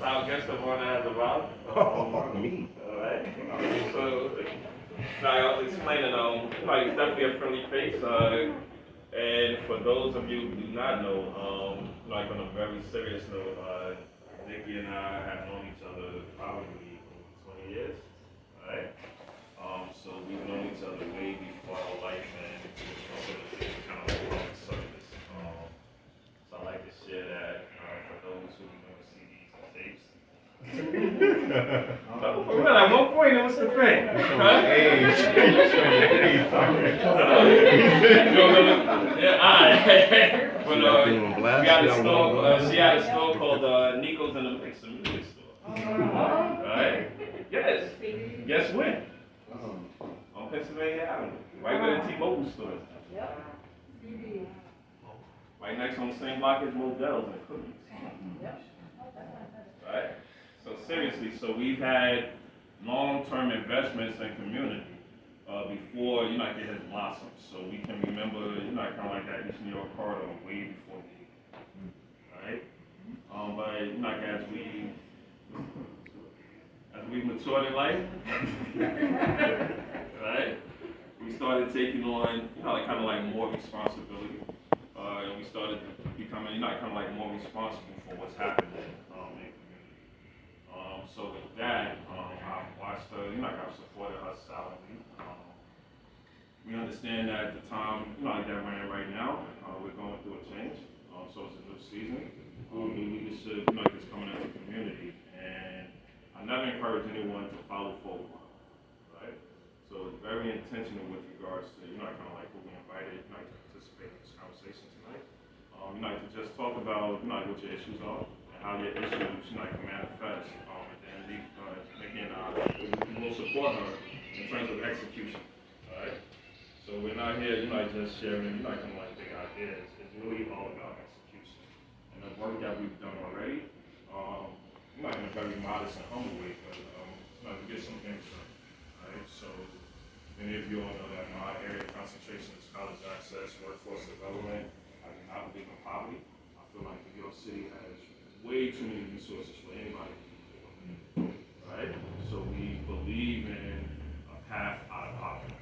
our guest of honor has arrived. Me. Alright. So, now I was explaining, like, it's definitely a friendly face. And for those of you who do not know, like on a very serious note, Nikki and I have known each other probably over 20 years. Alright. So we've known each other way before our life and kind of like public service. So I like to share that for those who never see these tapes. For real, at one point it was the thing. Huh? Yeah, alright. But we had a store, she had a store called Nico's in the Mix, a music store. Alright? Yes. Guess when? On Pennsylvania Avenue. Right where the T-Mobile store is. Right next on the same block as Modell's and Cookies. Right? So seriously, so we've had long-term investments in community before, like it has blossomed. So we can remember, kind of like that East New York corridor way before the right? But, like as we matured in life, right? We started taking on, like kind of like more responsibility. And we started becoming, kind of like more responsible for what's happening in community. So with that, I've watched her, I've supported her solidly. We understand that at the time, like that we're in right now, we're going through a change. So it's a new season. New leadership, is coming into the community. And I never encourage anyone to follow forward, right? So it's very intentional with regards to, kind of like who we invited, to participate in this conversation tonight. To just talk about, what your issues are and how your issues, can manifest. And we will support her in terms of execution, all right? So we're not here, just sharing, kind of like big ideas. It's really all about execution. And the work that we've done already, in a very modest and humble way, but to get some things done, all right? So many of you all know that my area of concentration is college access, workforce development. I do not believe in poverty. I feel like New York City has way too many resources for anybody. Right? So we believe in a path out of poverty.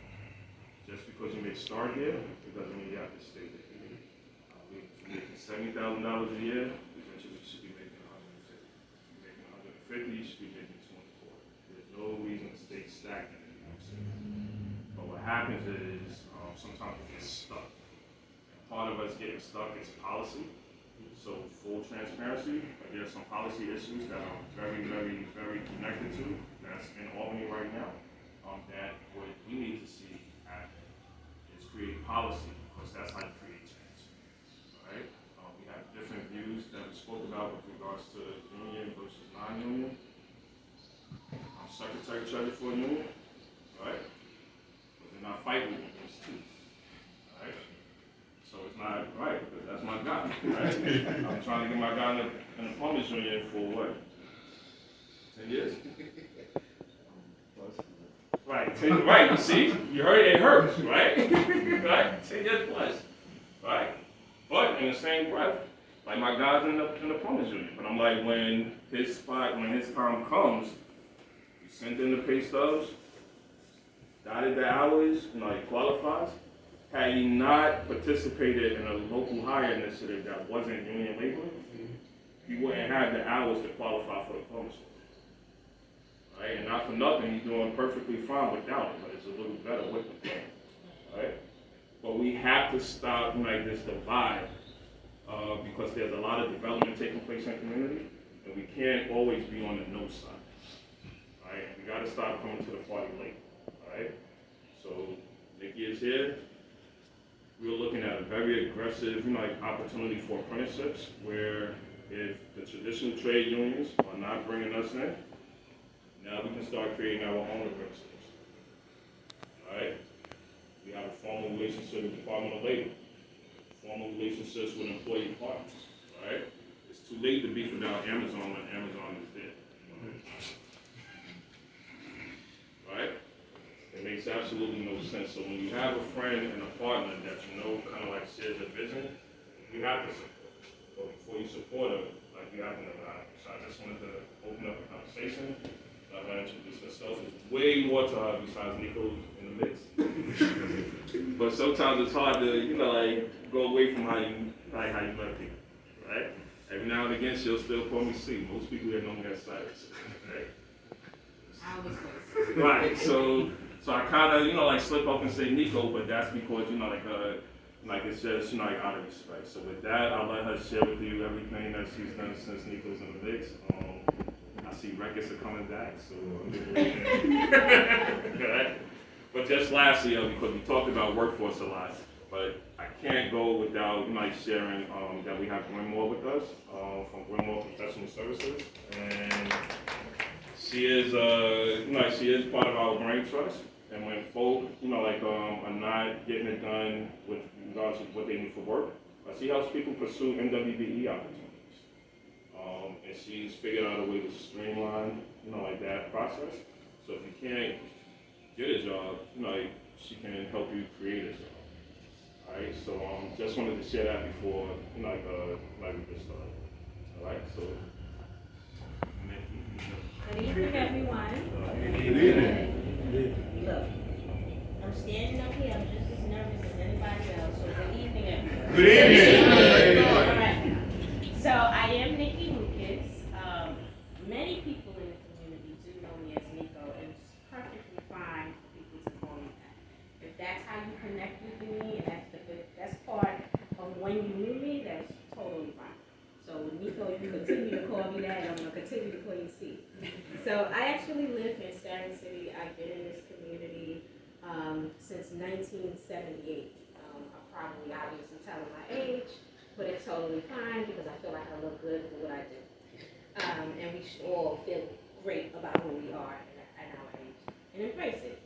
Just because you may start here, it doesn't mean you have to stay there. If you're making $70,000 a year, eventually you should be making 150. If you're making 150, you should be making 24. There's no reason to stay stagnant in New York City. But what happens is sometimes we get stuck. And part of us getting stuck is policy. So full transparency, there are some policy issues that I'm very, very, very connected to that's in Albany right now. That what we need to see happen is create policy, because that's how you create change. Right? We have different views that we spoke about with regards to union versus non-union. I'm secretary treasurer for a union, right? But then I fight with those two. Right? So it's not right, because that's my guy, right? I'm trying to get my guy in the plumbers union for what? 10 years? Right, 10, right, you see? You heard it hurts, right? Right? 10 years plus, right? But in the same breath, like my guy's in the plumbers union. But I'm like, when his time comes, you send in the pay stubs, dotted the hours, he qualifies. Had he not participated in a local hire initiative that wasn't union labor, he wouldn't have the hours to qualify for the plumbers. Right? And not for nothing, he's doing perfectly fine without it, but it's a little better with it. Right? But we have to stop this divide because there's a lot of development taking place in the community, and we can't always be on the no side. Right? And we got to stop coming to the party late. Right? So Nikki is here. We're looking at a very aggressive, opportunity for apprenticeships, where if the traditional trade unions are not bringing us in, now we can start creating our own apprenticeships. All right? We have a formal relationship with the Department of Labor, formal relationships with employee partners. All right? It's too late to beef without Amazon when Amazon is dead. Right? It makes absolutely no sense. So when you have a friend and a partner that kind of like shares a vision, you have to support. But before you support them, you have to know that. So I just wanted to person. I'm gonna introduce herself. There's way more to her besides Nico in the mix. But sometimes it's hard to, like go away from how you met people, right? Every now and again, she'll still call me C. Most people here know me as Cyrus, right? I always was. Right. So I kind of, like slip up and say Nico, but that's because, like it's just, like out of respect. So with that, I'll let her share with you everything that she's done since Nico's in the mix. I see records are coming back, so okay. But just lastly, because we talked about workforce a lot, but I can't go without sharing that we have Grimwell with us from Grimwell Professional Services, and she is she is part of our brain trust. And when folk are not getting it done with regards to what they need for work, she helps people pursue MWBE opportunities. And she's figured out a way to streamline, that process. So if you can't get a job, she can help you create a job. All right. So just wanted to share that before, we get started. All right. So. Good evening, everyone. Good evening. Look, I'm standing up here. I'm just as nervous as anybody else. So good evening, everyone. Good evening. All right. So I am Nikki Lucas. Many people in the community do know me as Nico, and it's perfectly fine for people to call me that. If that's how you connect with me, and that's part of when you knew me, that's totally fine. So Nico, you continue to call me that, and I'm going to continue to call you C. So I actually live in Starring City. I've been in this community since 1978. I'm probably obviously telling my age, but it's totally fine because I feel like I look good for what I do. And we should all feel great about who we are at our age and embrace it.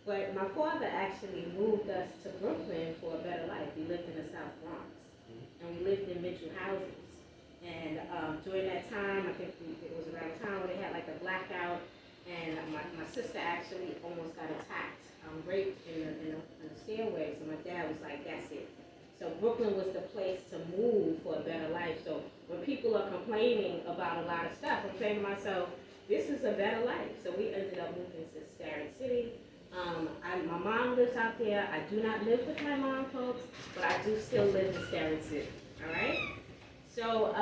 But my father actually moved us to Brooklyn for a better life. We lived in the South Bronx, and we lived in Mitchell houses. And during that time, I think it was around the time when they had like a blackout, and my sister actually almost got attacked, raped in the stairways. And my dad was like, "That's it." So Brooklyn was the place to move for a better life. So when people are complaining about a lot of stuff, I'm saying to myself, this is a better life. So we ended up moving to Starring City. My mom lives out there. I do not live with my mom, folks, but I do still live in Starring City. All right? So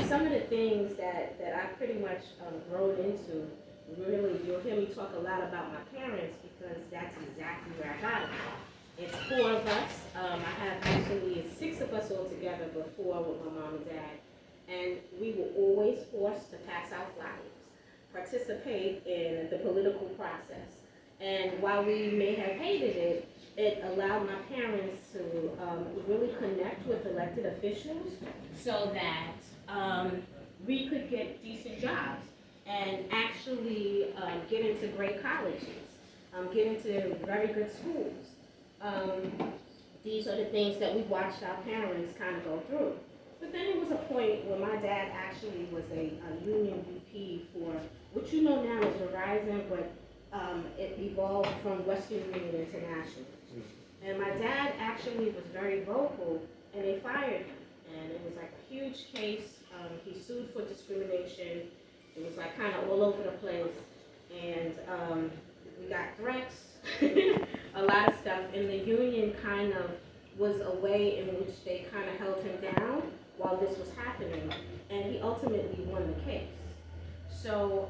some of the things that I pretty much grown into, really, you'll hear me talk a lot about my parents because that's exactly where I got it from. It's 4 of us. I have actually 6 of us all together before with my mom and dad. And we were always forced to pass out flyers, participate in the political process. And while we may have hated it, it allowed my parents to really connect with elected officials so that we could get decent jobs and actually get into great colleges, get into very good schools. These are the things that we watched our parents kind of go through. But then there was a point where my dad actually was a union VP for what you know now as Verizon, but it evolved from Western Union International. And my dad actually was very vocal, and they fired him. And it was like a huge case. He sued for discrimination. It was like kind of all over the place. And we got threats, a lot of stuff. And the union kind of was a way in which they kind of held him down while this was happening. And he ultimately won the case. So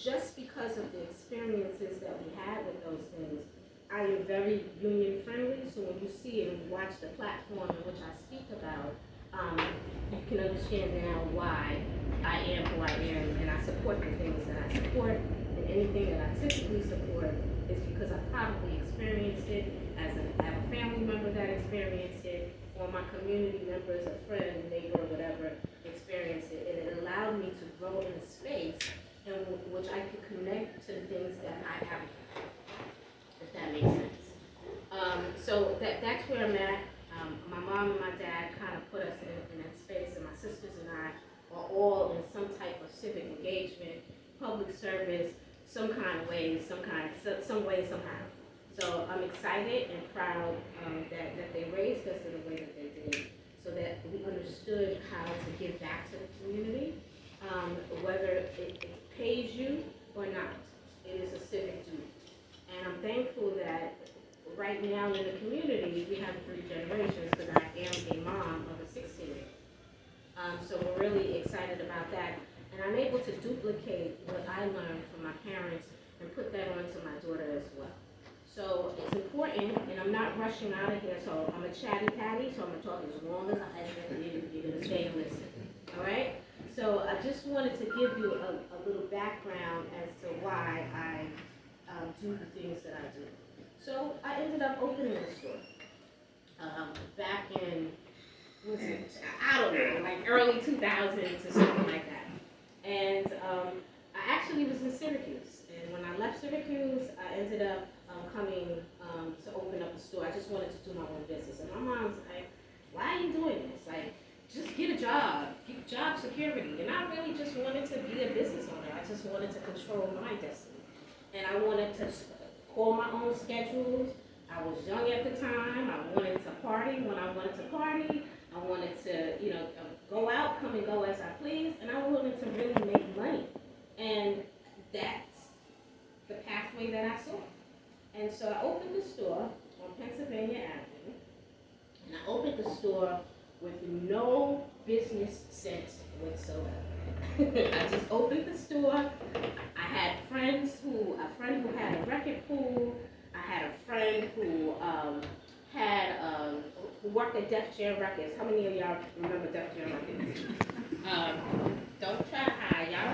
just because of the experiences that we had with those things, I am very union friendly, so when you see and watch the platform in which I speak about, you can understand now why I am who I am, and I support the things that I support, and anything that I typically support is because I probably experienced it as a family member that experienced it, or my community members, a friend, neighbor, whatever, experienced it, and it allowed me to grow in a space in which I could connect to the things that I have, if that makes sense. So that's where I'm at. My mom and my dad kind of put us in that space, and my sisters and I are all in some type of civic engagement, public service, some kind of way, some way, somehow. So I'm excited and proud that they raised us in the way that they did, so that we understood how to give back to the community, whether it pays you or not. It is a civic duty. And I'm thankful that right now in the community, we have 3 generations because I am a mom of a 16-year-old. So we're really excited about that. And I'm able to duplicate what I learned from my parents and put that onto my daughter as well. So it's important, and I'm not rushing out of here, so I'm a chatty patty, so I'm gonna talk as long as you're gonna stay and listen, all right? So I just wanted to give you a little background as to why I do the things that I do. So I ended up opening a store back in, I don't know, like early 2000s or something like that. And I actually was in Syracuse, and when I left Syracuse, I ended up coming to open up a store. I just wanted to do my own business. And my mom's like, why are you doing this? Like, just get a job, get job security. And I really just wanted to be a business owner. I just wanted to control my destiny. And I wanted to call my own schedules. I was young at the time. I wanted to party when I wanted to party. I wanted to, go out, come and go as I please. And I wanted to really make money. And that's the pathway that I saw. And so I opened the store on Pennsylvania Avenue, and I opened the store with no business sense whatsoever. I just opened the store. I had a friend who had a record pool. I had a friend who who worked at Def Jam Records. How many of y'all remember Def Jam Records? Don't try to hide, y'all.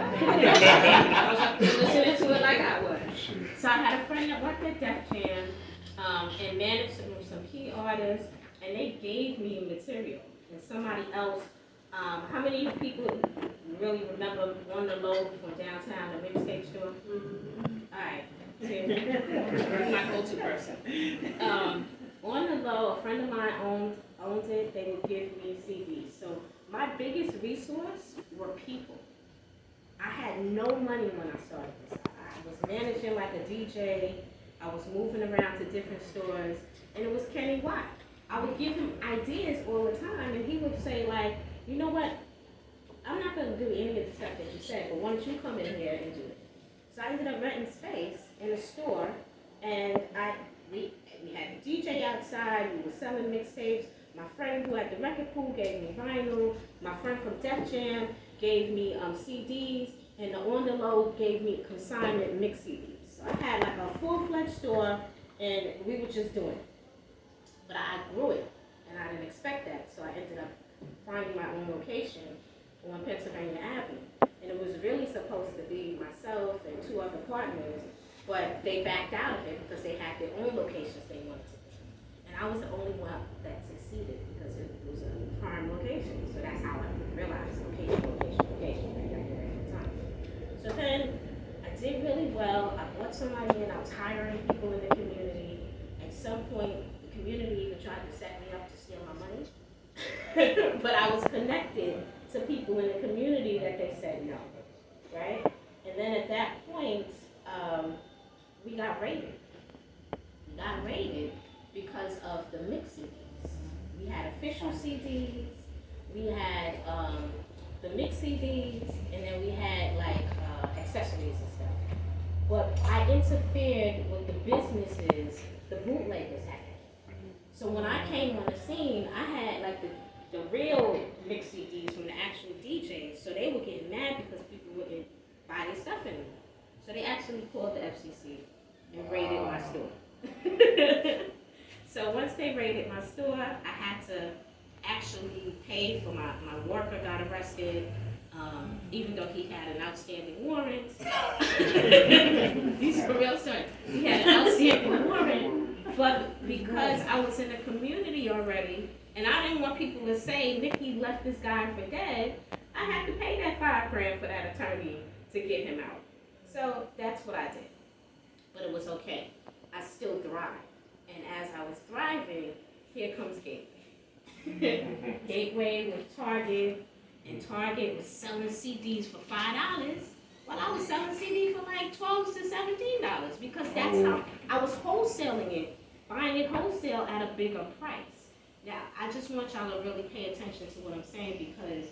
I was up there listening to it like I was. So I had a friend that worked at Def Jam and managed some key artists, and they gave me material. And somebody else, how many people really remember On the Low from downtown, the mixtape store? All right, Tim, my go-to person. On the Low, a friend of mine owned it. They would give me CDs. So my biggest resource were people. I had no money when I started this. I was managing like a DJ. I was moving around to different stores, and it was Kenny Watt. I would give him ideas all the time, and he would say, like, you know what? I'm not going to do any of the stuff that you said, but why don't you come in here and do it? So I ended up renting space in a store, and we had a DJ outside. We were selling mixtapes. My friend who had the record pool gave me vinyl. My friend from Def Jam gave me CDs, and the On the Low gave me consignment mix CDs. So I had like a full-fledged store, and we were just doing it. But I grew it, and I didn't expect that, so I ended up finding my own location on Pennsylvania Avenue. And it was really supposed to be myself and 2 other partners, but they backed out of it because they had their own locations they wanted to do. And I was the only one that succeeded because it was a prime location. So that's how I realized location right there at the time. So then I did really well. I brought somebody in. I was hiring people in the community. At some point, the community even tried to set me up to steal my money. But I was connected to people in the community that they said no, right? And then at that point, we got raided. We got raided because of the mix CDs. We had official CDs, we had the mix CDs, and then we had like accessories and stuff. But I interfered with the businesses the bootleggers had. So when I came on the scene, I had like the real mix CDs from the actual DJs. So they were getting mad because people wouldn't buy their stuff anymore. So they actually called the FCC and raided my store. So once they raided my store, I had to actually pay for my worker got arrested, even though he had an outstanding warrant. These are real stories. He had an outstanding warrant, but because I was in the community already, and I didn't want people to say Nikki left this guy for dead, I had to pay that $5,000 for that attorney to get him out. So that's what I did. But it was okay. I still thrived. And as I was thriving, here comes Gateway. Gateway with Target, and Target was selling CDs for $5. Well, I was selling CDs for like $12 to $17 because that's how I was wholesaling it, buying it wholesale at a bigger price. Now, I just want y'all to really pay attention to what I'm saying because